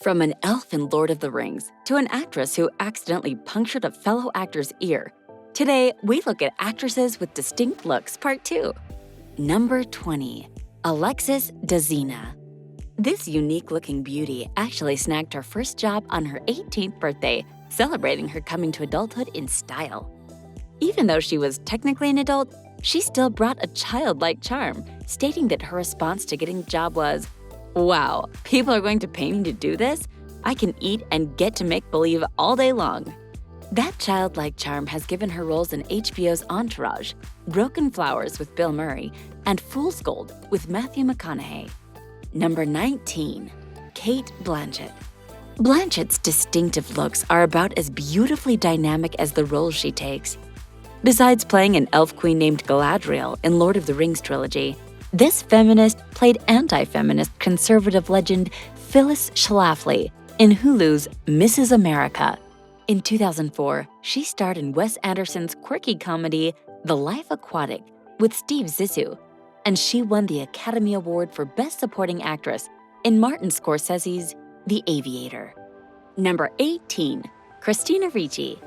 From an elf in Lord of the Rings to an actress who accidentally punctured a fellow actor's ear, today we look at actresses with distinct looks part 2. Number 20. Alexis Desina. This unique-looking beauty actually snagged her first job on her 18th birthday, celebrating her coming to adulthood in style. Even though she was technically an adult, she still brought a childlike charm, stating that her response to getting the job was, "Wow, people are going to pay me to do this? I can eat and get to make believe all day long." That childlike charm has given her roles in HBO's Entourage, Broken Flowers with Bill Murray, and Fool's Gold with Matthew McConaughey. Number 19. Cate Blanchett. Blanchett's distinctive looks are about as beautifully dynamic as the roles she takes. Besides playing an elf queen named Galadriel in Lord of the Rings trilogy, this feminist played anti-feminist conservative legend Phyllis Schlafly in Hulu's Mrs. America. In 2004, she starred in Wes Anderson's quirky comedy The Life Aquatic with Steve Zissou, and she won the Academy Award for Best Supporting Actress in Martin Scorsese's The Aviator. Number 18. Christina Ricci.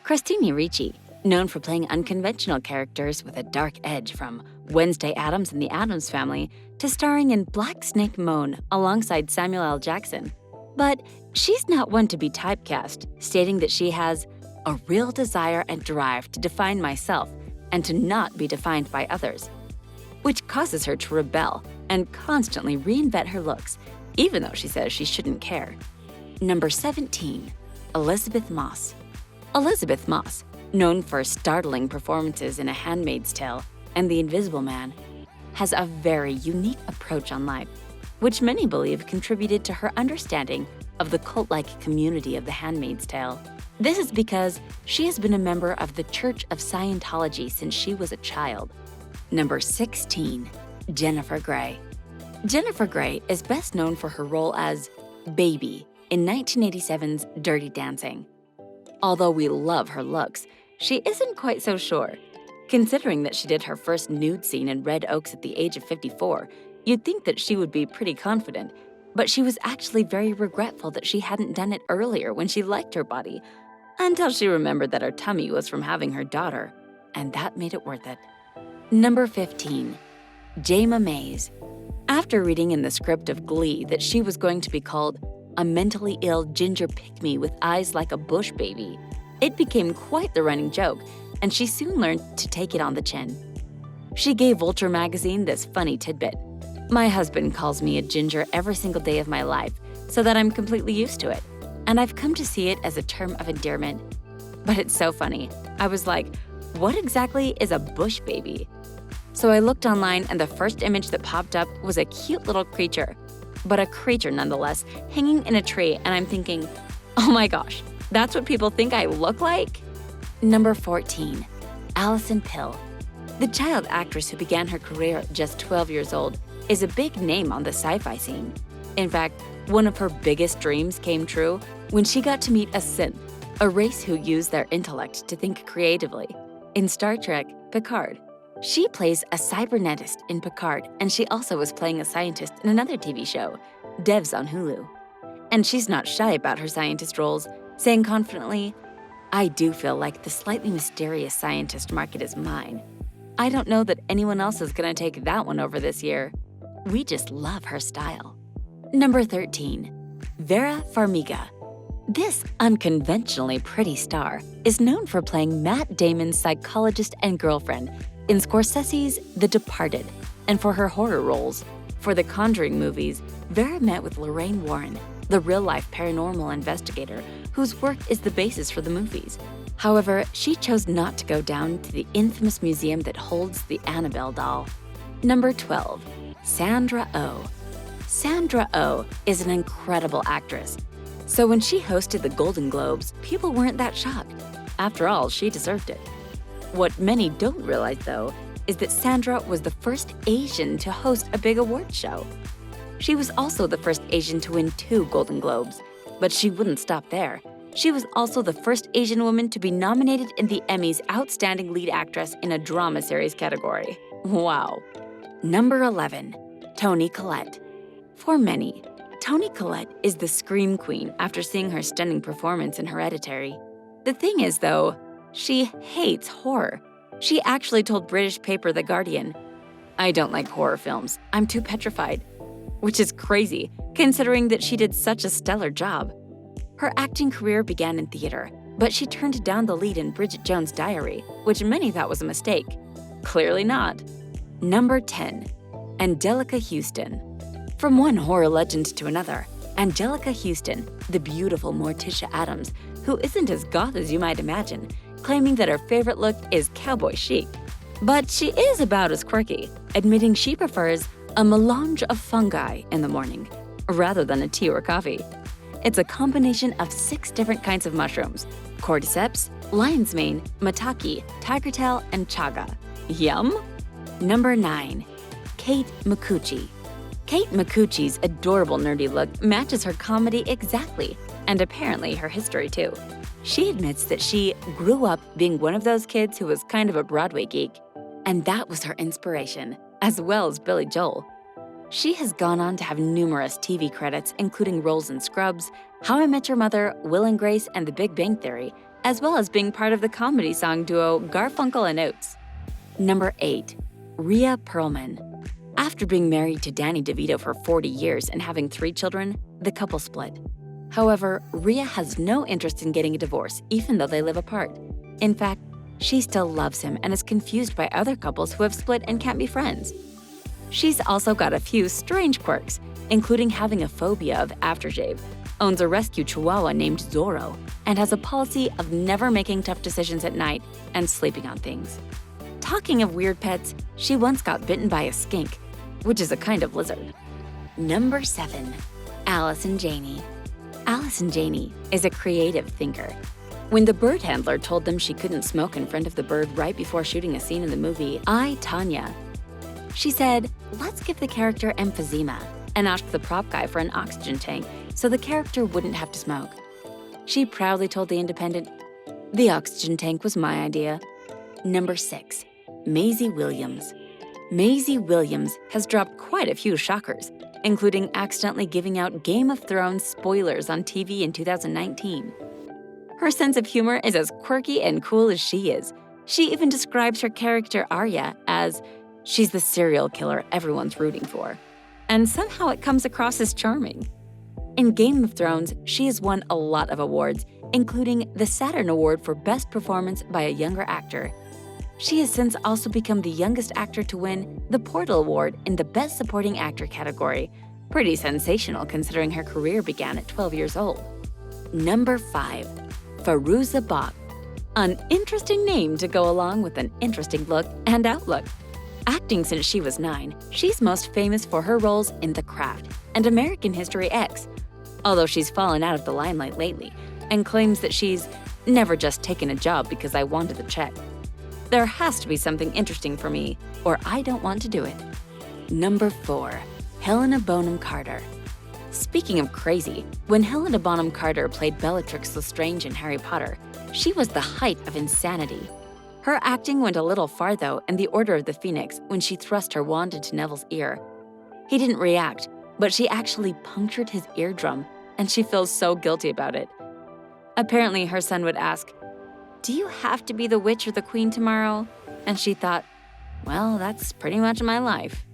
Christina Ricci, known for playing unconventional characters with a dark edge from Wednesday Addams and the Addams Family to starring in Black Snake Moan alongside Samuel L. Jackson. But she's not one to be typecast, stating that she has a real desire and drive to define myself and to not be defined by others, which causes her to rebel and constantly reinvent her looks, even though she says she shouldn't care. Number 17. Elisabeth Moss. Elisabeth Moss, known for startling performances in A Handmaid's Tale and The Invisible Man, has a very unique approach on life, which many believe contributed to her understanding of the cult-like community of The Handmaid's Tale. This is because she has been a member of the Church of Scientology since she was a child. Number 16. Jennifer Grey. Jennifer Grey is best known for her role as Baby in 1987's Dirty Dancing. Although we love her looks, she isn't quite so sure. Considering that she did her first nude scene in Red Oaks at the age of 54, you'd think that she would be pretty confident, but she was actually very regretful that she hadn't done it earlier when she liked her body, until she remembered that her tummy was from having her daughter, and that made it worth it. Number 15. Jayma Mays. After reading in the script of Glee that she was going to be called a mentally ill ginger pygmy with eyes like a bush baby, it became quite the running joke, and she soon learned to take it on the chin. She gave Vulture magazine this funny tidbit: "My husband calls me a ginger every single day of my life, so that I'm completely used to it, and I've come to see it as a term of endearment." But it's so funny. I was like, what exactly is a bush baby? So I looked online, and the first image that popped up was a cute little creature, but a creature nonetheless, hanging in a tree, and I'm thinking, oh my gosh, that's what people think I look like? Number 14. Allison Pill. The child actress who began her career at just 12 years old is a big name on the sci-fi scene. In fact, one of her biggest dreams came true when she got to meet a synth, a race who use their intellect to think creatively, in Star Trek Picard. She plays a cybernetist in Picard, and she also was playing a scientist in another TV show, Devs on Hulu. And she's not shy about her scientist roles, saying confidently, "I do feel like the slightly mysterious scientist market is mine. I don't know that anyone else is gonna take that one over this year." We just love her style. Number 13. Vera Farmiga. This unconventionally pretty star is known for playing Matt Damon's psychologist and girlfriend in Scorsese's The Departed, and for her horror roles. For the Conjuring movies, Vera met with Lorraine Warren, the real-life paranormal investigator whose work is the basis for the movies. However, she chose not to go down to the infamous museum that holds the Annabelle doll. Number 12. Sandra Oh. Sandra Oh is an incredible actress. So when she hosted the Golden Globes, people weren't that shocked. After all, she deserved it. What many don't realize, though, is that Sandra was the first Asian to host a big award show. She was also the first Asian to win 2 Golden Globes, but she wouldn't stop there. She was also the first Asian woman to be nominated in the Emmys Outstanding Lead Actress in a Drama Series category. Wow. Number 11. Toni Collette. For many, Toni Collette is the scream queen after seeing her stunning performance in Hereditary. The thing is, though, she hates horror. She actually told British paper The Guardian, "I don't like horror films. I'm too petrified." Which is crazy, considering that she did such a stellar job. Her acting career began in theater, but she turned down the lead in Bridget Jones' Diary, which many thought was a mistake. Clearly not. Number 10. Anjelica Huston. From one horror legend to another, Anjelica Huston, the beautiful Mortisha Adams, who isn't as goth as you might imagine, claiming that her favorite look is cowboy chic. But she is about as quirky, admitting she prefers a melange of fungi in the morning, rather than a tea or coffee. It's a combination of 6 different kinds of mushrooms: cordyceps, lion's mane, maitake, tigertail, and chaga. Yum? Number 9. Cate Blanchett. Cate Blanchett's adorable nerdy look matches her comedy exactly, and apparently her history too. She admits that she grew up being one of those kids who was kind of a Broadway geek, and that was her inspiration, as well as Billy Joel. She has gone on to have numerous TV credits, including roles in Scrubs, How I Met Your Mother, Will and Grace, and The Big Bang Theory, as well as being part of the comedy song duo Garfunkel and Oates. Number 8. Rhea Perlman. After being married to Danny DeVito for 40 years and having 3 children, the couple split. However, Rhea has no interest in getting a divorce, even though they live apart. In fact, she still loves him and is confused by other couples who have split and can't be friends. She's also got a few strange quirks, including having a phobia of aftershave, owns a rescue chihuahua named Zorro, and has a policy of never making tough decisions at night and sleeping on things. Talking of weird pets, she once got bitten by a skink, which is a kind of lizard. Number 7. Allison Janney. Allison Janney is a creative thinker. When the bird handler told them she couldn't smoke in front of the bird right before shooting a scene in the movie I, Tonya, she said, "Let's give the character emphysema," and asked the prop guy for an oxygen tank so the character wouldn't have to smoke. She proudly told The Independent, "The oxygen tank was my idea." Number 6. Maisie Williams. Maisie Williams has dropped quite a few shockers, including accidentally giving out Game of Thrones spoilers on TV in 2019. Her sense of humor is as quirky and cool as she is. She even describes her character Arya as, "She's the serial killer everyone's rooting for." And somehow it comes across as charming. In Game of Thrones, she has won a lot of awards, including the Saturn Award for Best Performance by a Younger Actor. She has since also become the youngest actor to win the Portal Award in the Best Supporting Actor category. Pretty sensational considering her career began at 12 years old. Number 5. Fairuza Balk. An interesting name to go along with an interesting look and outlook. Acting since she was 9, she's most famous for her roles in The Craft and American History X, although she's fallen out of the limelight lately and claims that she's never just taken a job because I wanted the check. There has to be something interesting for me, or I don't want to do it. Number 4. Helena Bonham Carter. Speaking of crazy, when Helena Bonham Carter played Bellatrix Lestrange in Harry Potter, she was the height of insanity. Her acting went a little far, though, in The Order of the Phoenix when she thrust her wand into Neville's ear. He didn't react, but she actually punctured his eardrum, and she feels so guilty about it. Apparently, her son would ask, "Do you have to be the witch or the queen tomorrow?" And she thought, well, that's pretty much my life.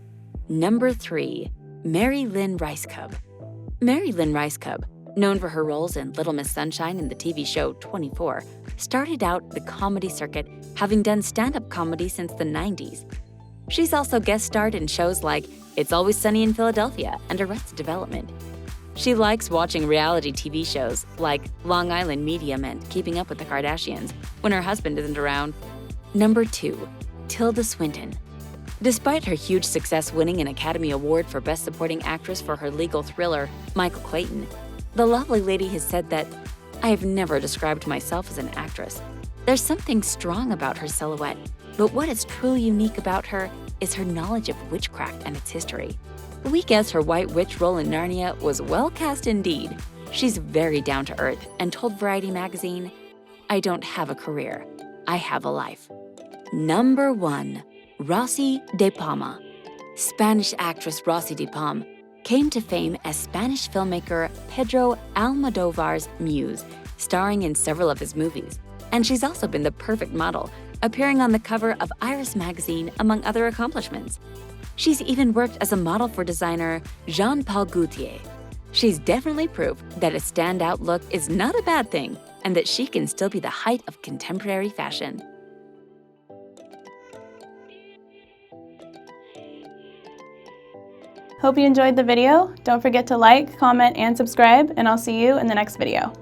Number 3. Mary Lynn Ricecub. Mary Lynn Ricecub, known for her roles in Little Miss Sunshine and the TV show 24, started out the comedy circuit, having done stand-up comedy since the 90s. She's also guest starred in shows like It's Always Sunny in Philadelphia and Arrested Development. She likes watching reality TV shows like Long Island Medium and Keeping Up with the Kardashians when her husband isn't around. Number 2. Tilda Swinton. Despite her huge success winning an Academy Award for Best Supporting Actress for her legal thriller, Michael Clayton, the lovely lady has said that, "I have never described myself as an actress. There's something strong about her silhouette, but what is truly unique about her is her knowledge of witchcraft and its history." We guess her white witch role in Narnia was well cast indeed. She's very down to earth and told Variety magazine, "I don't have a career. I have a life." Number 1. Rossy de Palma. Spanish actress Rossy de Palma came to fame as Spanish filmmaker Pedro Almodovar's muse, starring in several of his movies. And she's also been the perfect model, appearing on the cover of Iris magazine, among other accomplishments. She's even worked as a model for designer Jean-Paul Gaultier. She's definitely proof that a standout look is not a bad thing, and that she can still be the height of contemporary fashion. Hope you enjoyed the video. Don't forget to like, comment, and subscribe, and I'll see you in the next video.